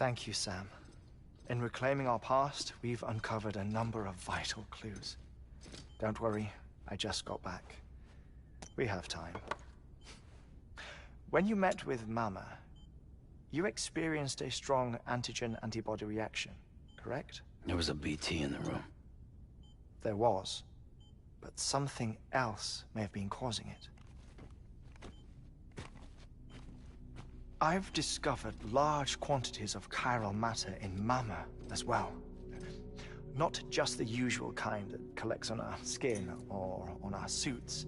Thank you, Sam. In reclaiming our past, we've uncovered a number of vital clues. Don't worry, I just got back. We have time. When you met with Mama, you experienced a strong antigen-antibody reaction, correct? There was a BT in the room. There was, but something else may have been causing it. I've discovered large quantities of chiral matter in Mama as well. Not just the usual kind that collects on our skin or on our suits.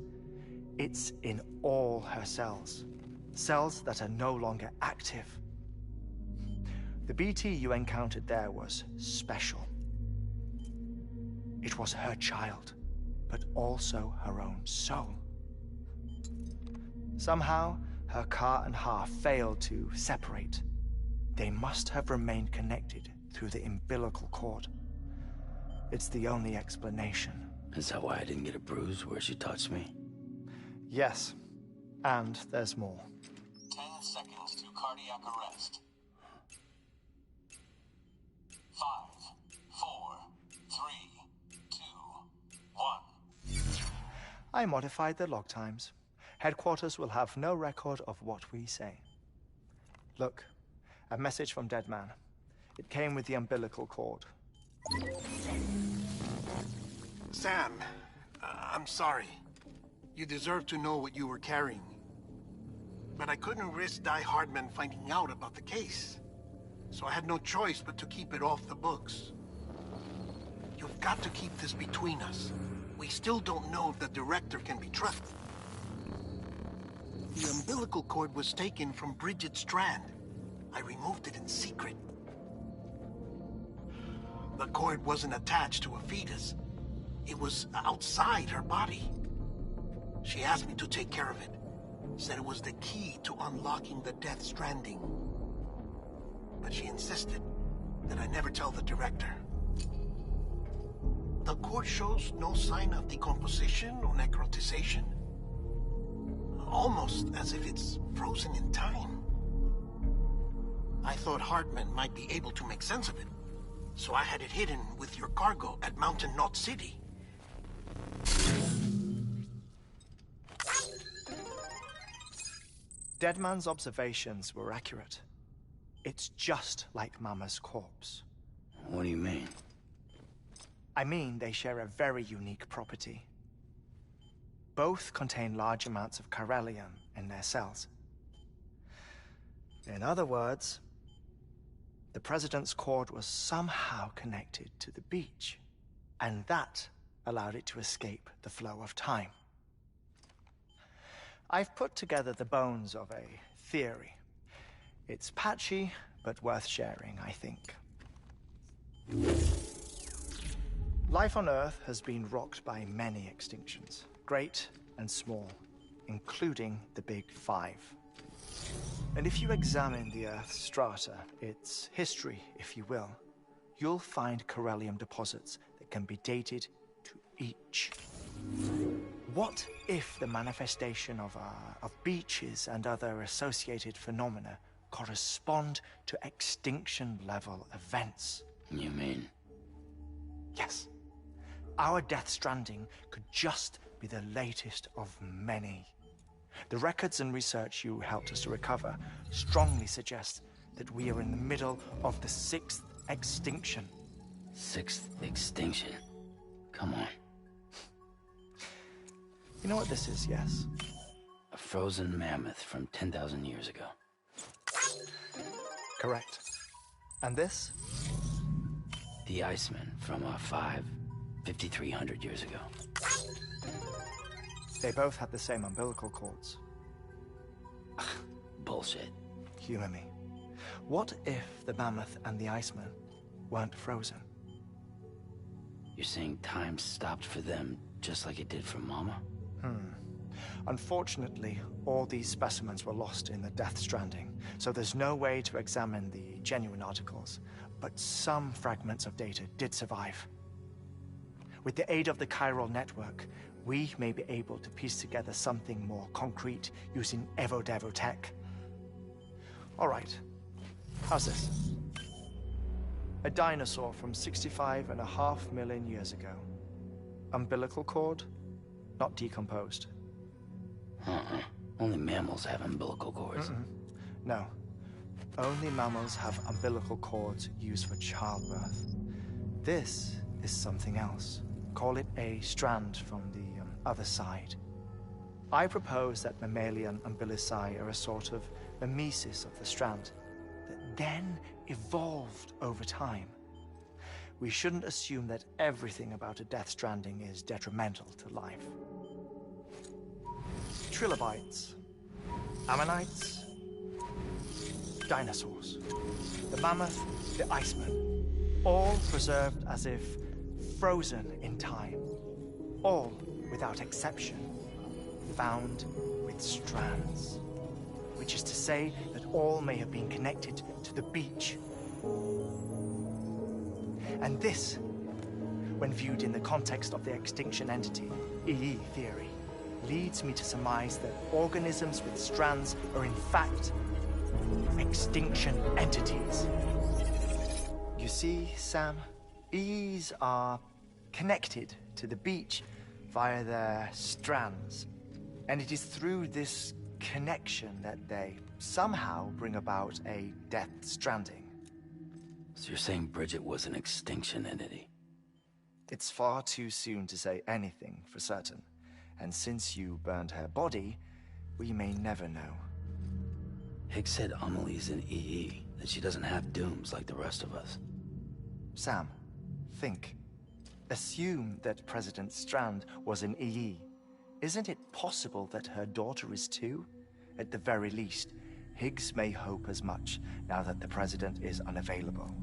It's in all her cells. Cells that are no longer active. The BT you encountered there was special. It was her child, but also her own soul. Somehow, her car and half failed to separate. They must have remained connected through the umbilical cord. It's the only explanation. Is that why I didn't get a bruise where she touched me? Yes, and there's more. 10 seconds to cardiac arrest. 5, 4, 3, 2, 1. I modified the log times. Headquarters will have no record of what we say. Look, a message from Deadman. It came with the umbilical cord. Sam, I'm sorry. You deserve to know what you were carrying. But I couldn't risk Die Hardman finding out about the case. So I had no choice but to keep it off the books. You've got to keep this between us. We still don't know if the director can be trusted. The umbilical cord was taken from Bridget Strand. I removed it in secret. The cord wasn't attached to a fetus. It was outside her body. She asked me to take care of it. Said it was the key to unlocking the Death Stranding. But she insisted that I never tell the director. The cord shows no sign of decomposition or necrotization. Almost as if it's frozen in time. I thought Hartman might be able to make sense of it, so I had it hidden with your cargo at Mountain Knot City. Deadman's observations were accurate. It's just like Mama's corpse. What do you mean? I mean, they share a very unique property. Both contain large amounts of chiralium in their cells. In other words, the President's cord was somehow connected to the beach, and that allowed it to escape the flow of time. I've put together the bones of a theory. It's patchy, but worth sharing, I think. Life on Earth has been rocked by many extinctions, great and small, including the Big Five. And if you examine the Earth's strata, its history, if you will, you'll find chiralium deposits that can be dated to each. What if the manifestation of beaches and other associated phenomena correspond to extinction-level events? You mean? Yes. Our Death Stranding could just be the latest of many. The records and research you helped us to recover strongly suggest that we are in the middle of the 6th extinction. 6th extinction? Come on. You know what this is, yes? A frozen mammoth from 10,000 years ago. Correct. And this? The Iceman from 5,300 years ago. They both had the same umbilical cords. Bullshit. Humor me. What if the mammoth and the Iceman weren't frozen? You're saying time stopped for them just like it did for Mama? Unfortunately, all these specimens were lost in the Death Stranding, so there's no way to examine the genuine articles, but some fragments of data did survive. With the aid of the chiral network, we may be able to piece together something more concrete using Evo Devo tech. All right, how's this? A dinosaur from 65.5 million years ago. Umbilical cord, not decomposed. Only mammals have umbilical cords. No. Only mammals have umbilical cords used for childbirth. This is something else. Call it a strand from the other side. I propose that mammalian umbilici are a sort of mimesis of the strand that then evolved over time. We shouldn't assume that everything about a death stranding is detrimental to life. Trilobites, ammonites, dinosaurs, the mammoth, the iceman, all preserved as if frozen in time, all without exception found with strands, which is to say that all may have been connected to the beach. And this, when viewed in the context of the extinction entity, EE theory, leads me to surmise that organisms with strands are in fact extinction entities. You see, Sam, EEs are connected to the beach via their strands. And it is through this connection that they somehow bring about a death stranding. So you're saying Bridget was an extinction entity? It's far too soon to say anything for certain. And since you burned her body, we may never know. Higgs said Amelie's an EE, that she doesn't have dooms like the rest of us. Sam, think. Assume that President Strand was an EE. Isn't it possible that her daughter is too? At the very least, Higgs may hope as much now that the President is unavailable.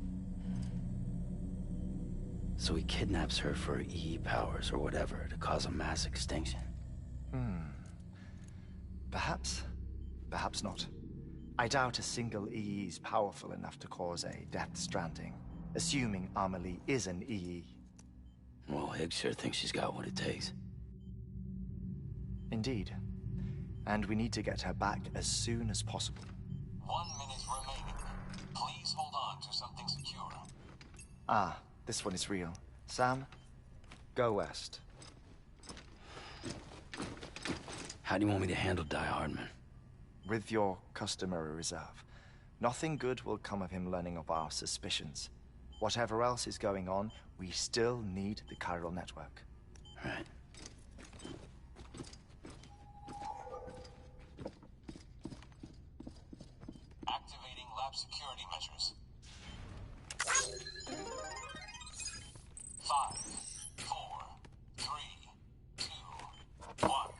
So he kidnaps her for EE powers or whatever to cause a mass extinction. Perhaps. Perhaps not. I doubt a single EE is powerful enough to cause a death stranding, assuming Amelie is an EE. Well, Higgs sure thinks she's got what it takes. Indeed. And we need to get her back as soon as possible. 1 minute remaining. Please hold on to something secure. Ah, this one is real. Sam, go west. How do you want me to handle Die Hardman? With your customary reserve. Nothing good will come of him learning of our suspicions. Whatever else is going on, we still need the chiral network. Right. Activating lab security measures. 5, 4, 3, 2, 1.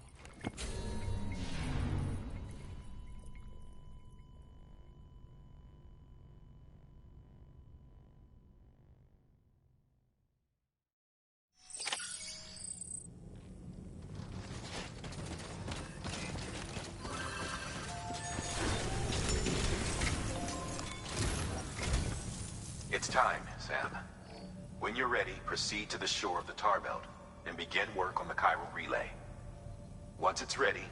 It's time, Sam. When you're ready, proceed to the shore of the tar belt and begin work on the chiral relay. Once it's ready,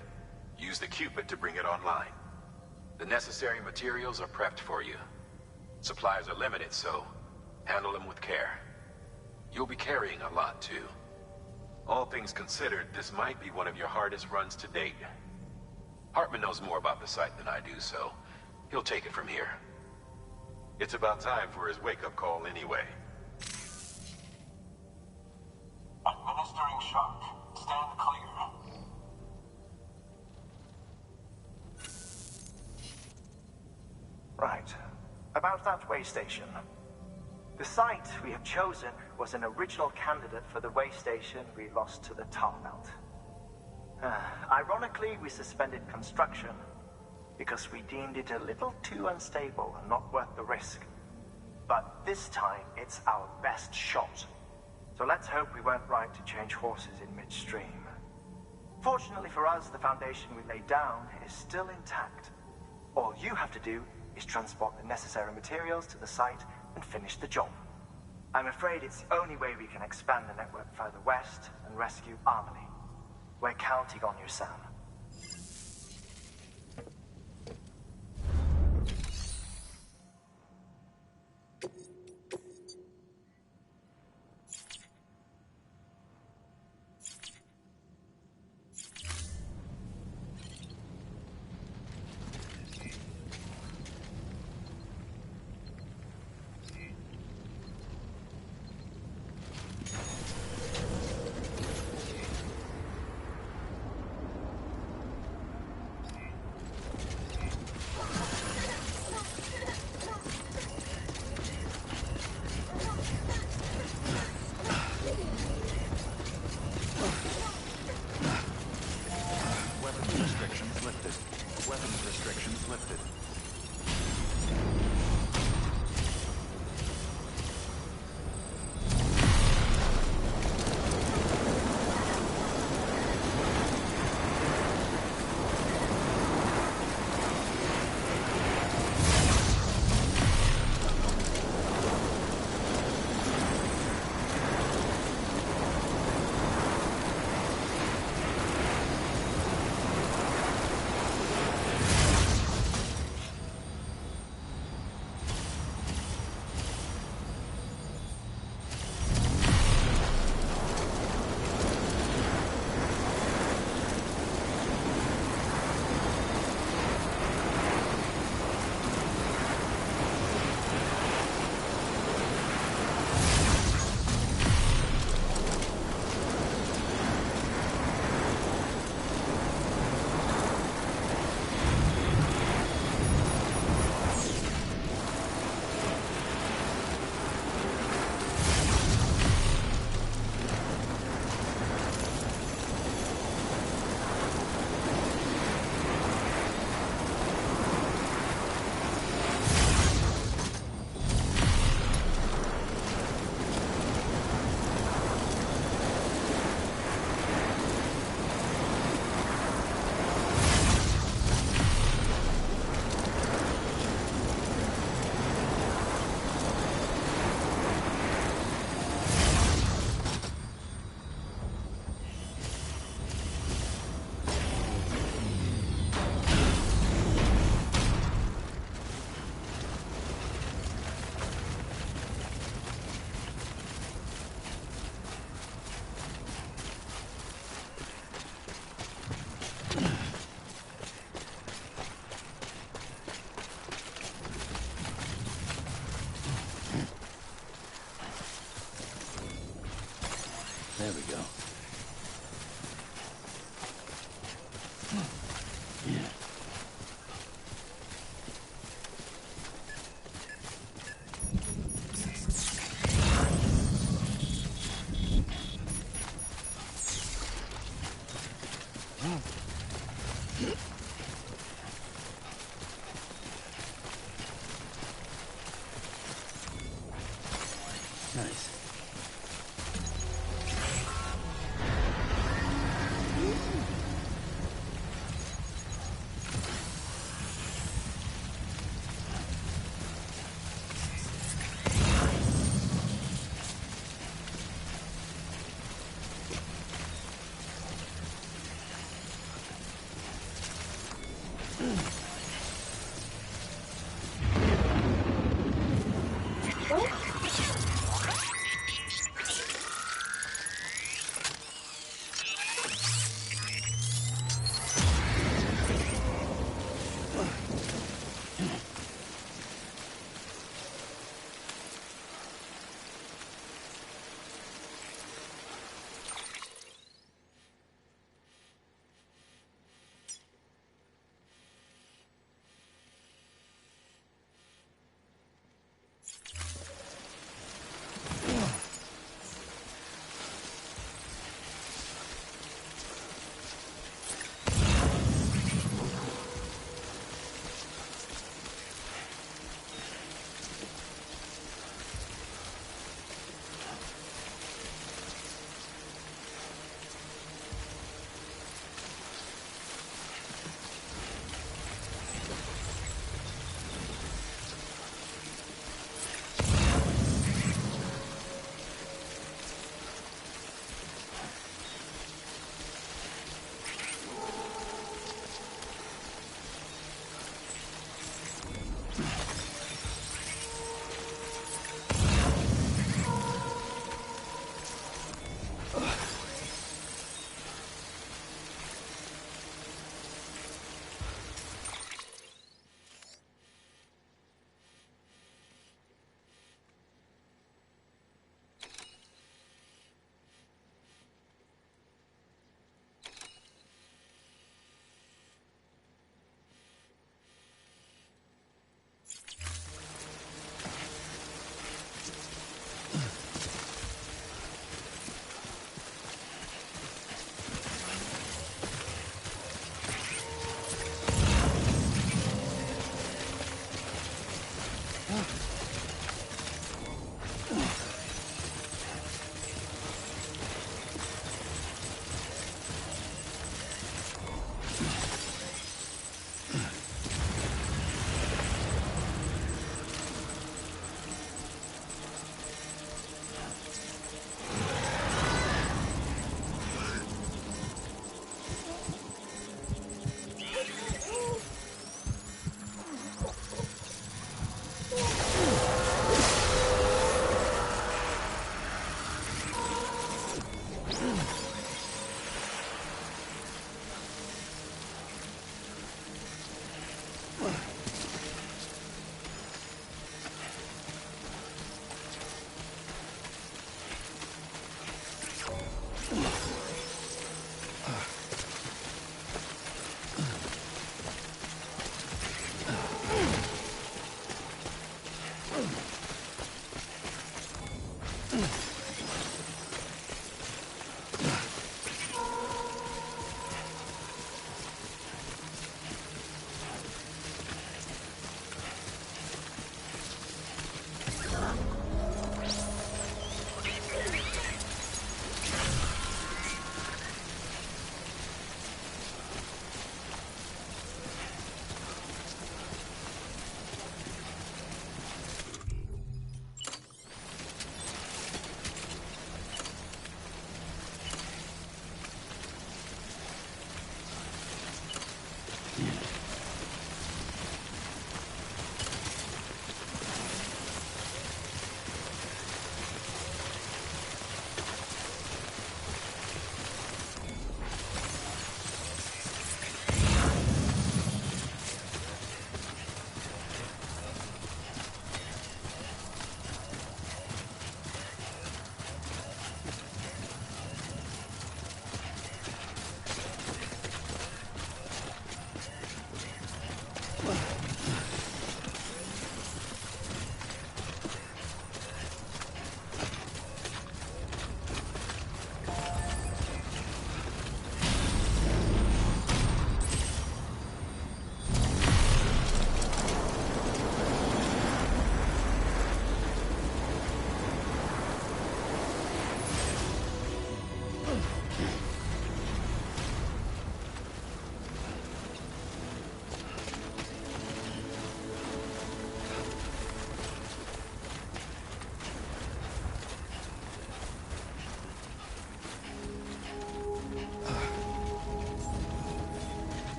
use the Cupid to bring it online. The necessary materials are prepped for you. Supplies are limited, so handle them with care. You'll be carrying a lot, too. All things considered, this might be one of your hardest runs to date. Hartman knows more about the site than I do, so he'll take it from here. It's about time for his wake-up call anyway. Administering shock. Stand clear. Right. About that way station. The site we have chosen was an original candidate for the way station we lost to the tar belt. Ironically, we suspended construction because we deemed it a little too unstable and not worth the risk. But this time, it's our best shot. So let's hope we weren't right to change horses in midstream. Fortunately for us, the foundation we laid down is still intact. All you have to do is transport the necessary materials to the site and finish the job. I'm afraid it's the only way we can expand the network further west and rescue Amelie. We're counting on you, Sam.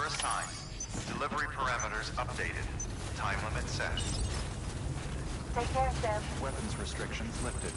assigned. Delivery parameters updated. Time limit set. Take care, Sam. Weapons restrictions lifted.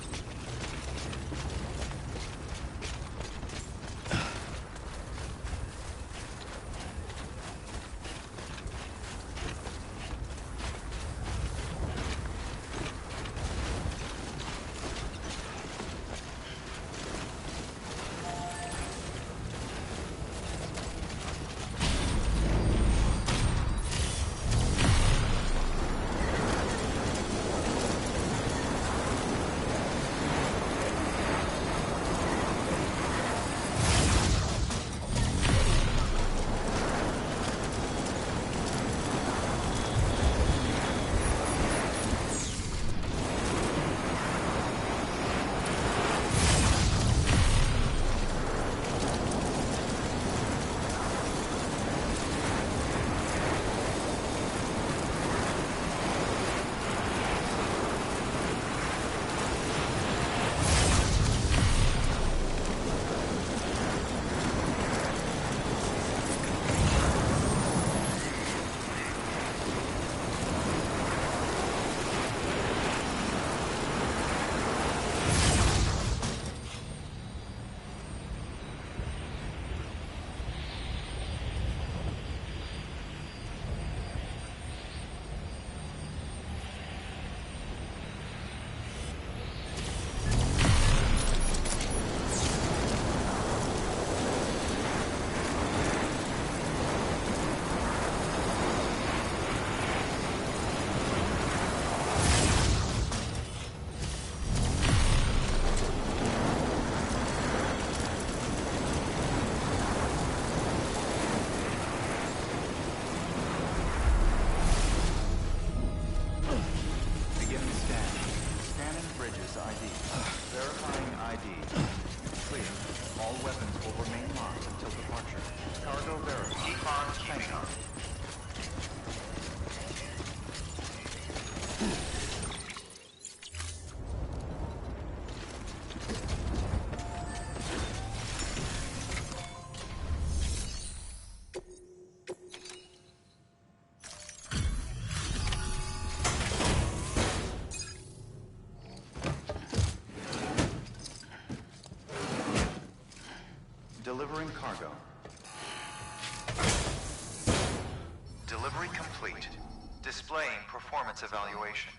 Delivering cargo. Delivery complete. Displaying performance evaluation.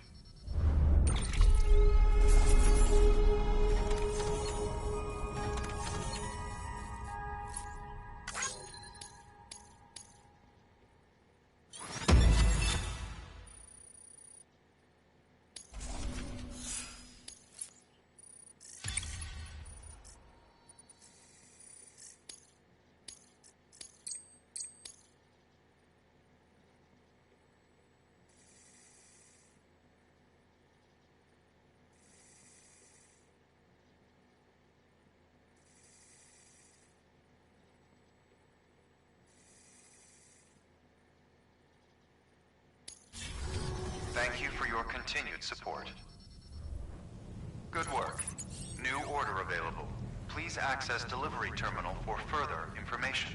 Thank you for your continued support. Good work. New order available. Please access delivery terminal for further information.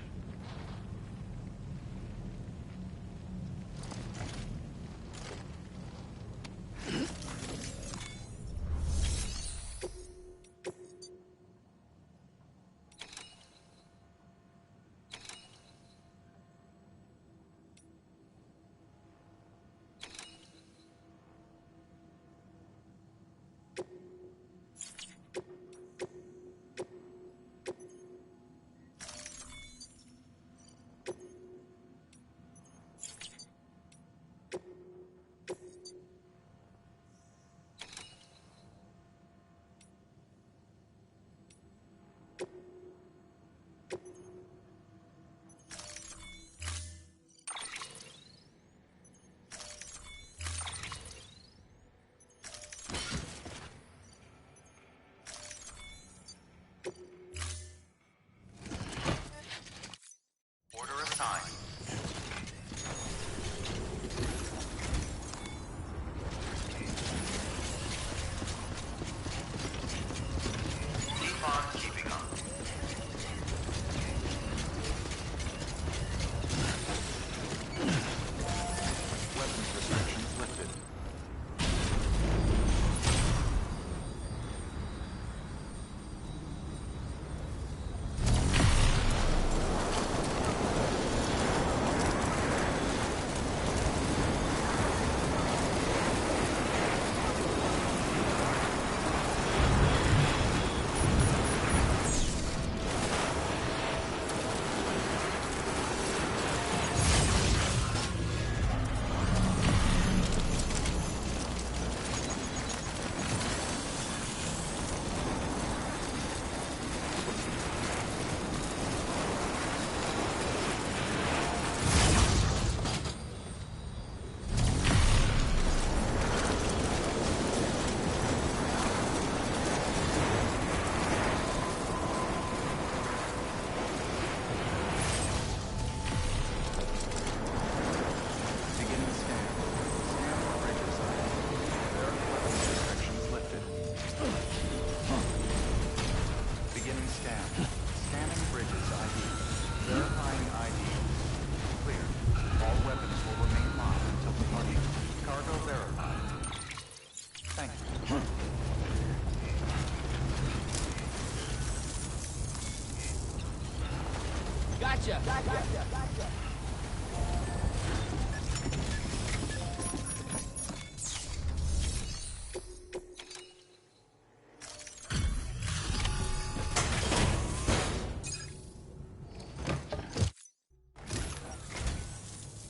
Keeping up.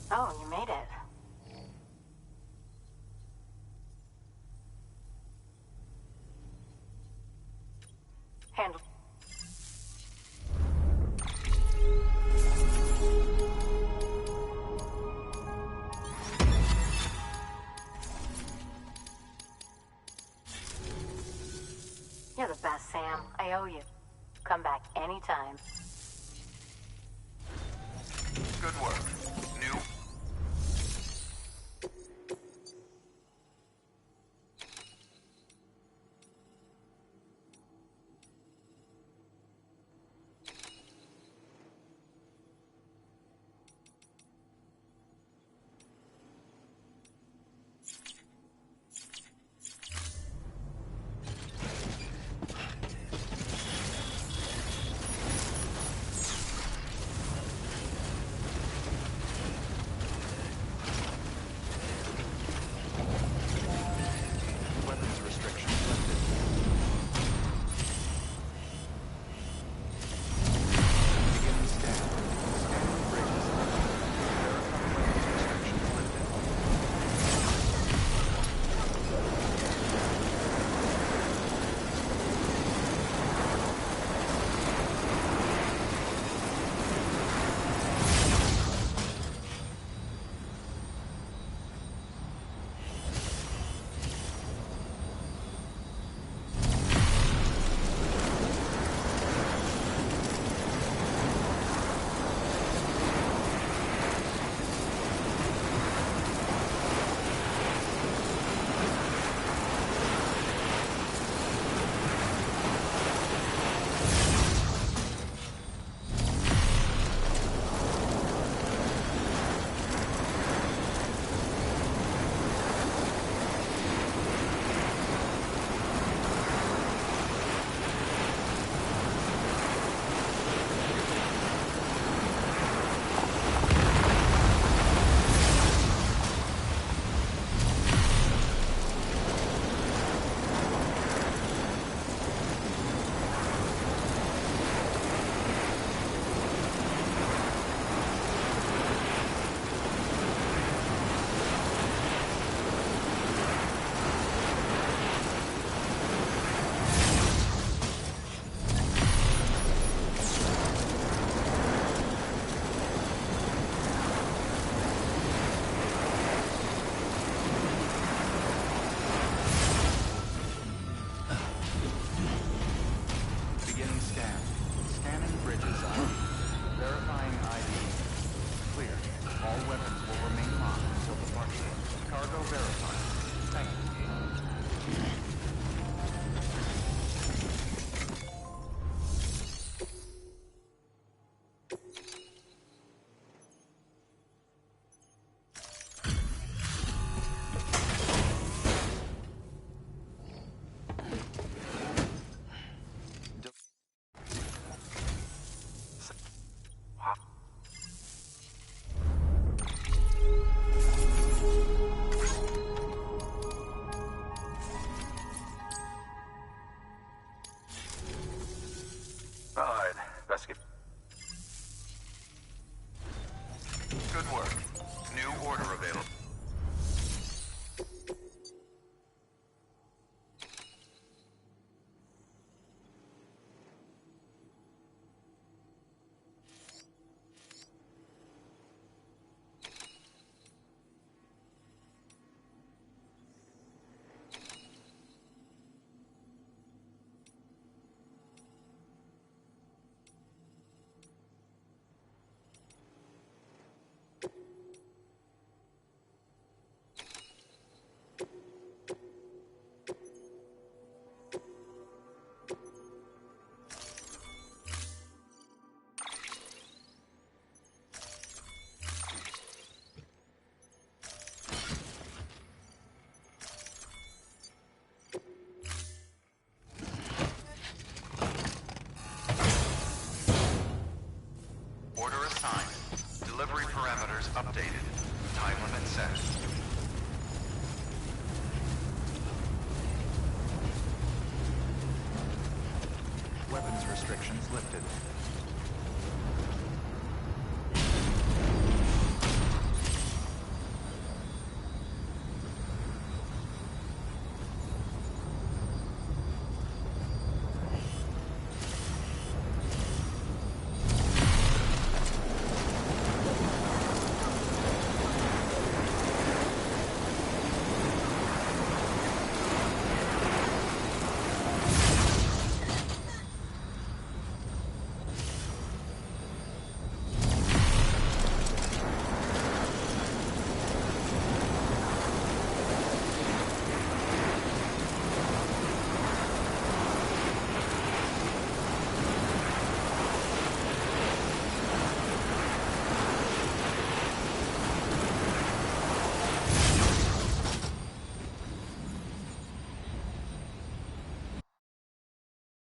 Oh, you made it. Handle. You're the best, Sam. I owe you. Come back anytime. Good work. New... Weapons restrictions lifted. Beginning scan. Scanning bridges. Verifying weapons restrictions lifted. Beginning scan. Scanning bridges ID. Verifying ID. Clear. All weapons will remain locked until departure. Cargo verified. Thank you. Alright, let's get... Good work. New order available. Delivery parameters updated. Time limit set. Weapons restrictions lifted.